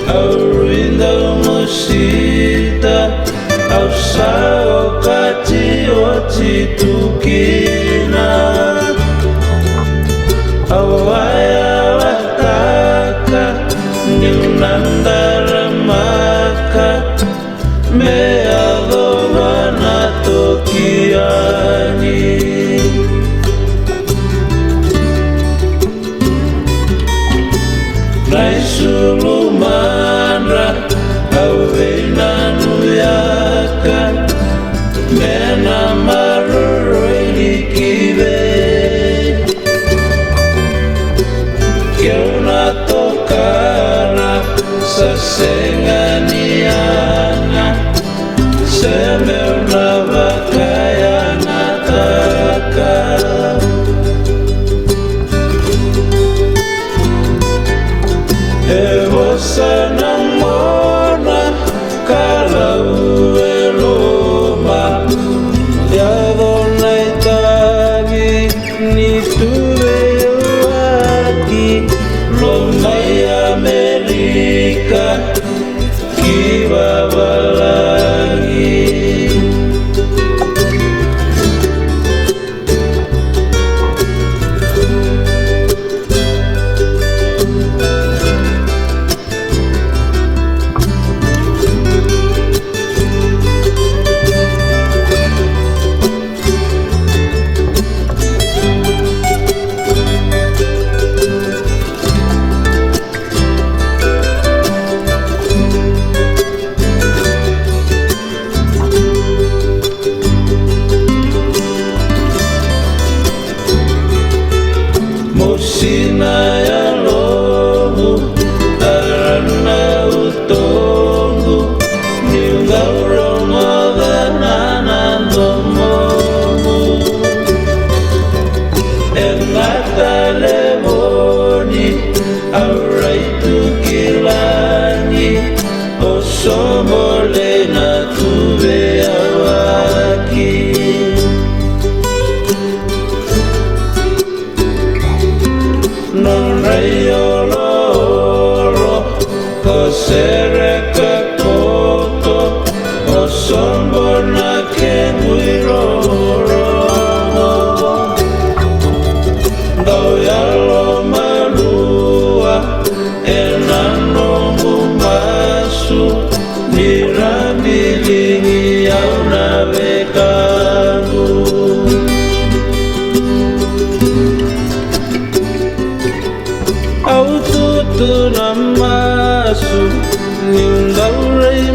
aurinda musita au sao kati oti tukina au aya wataka niunandara maka me alovana tokiani Sulu Lumisa awena nuyaka mena maruri kibe kiona tokara sasenganiana semeuna bakaya nataka sana mona kalau eloma ya dona itabi ni tuve aquí loma Amerika kibaba lagi Sina ya lohu arana utongu niungauro maganana ndomomu engata lemoni auraitu kilani osomole na tuve awaki non raioloro cosere capoto o sombona che guiroro doyalo malua e nanno mumasu nirabilingi au navegando au tutu namasu nindaurei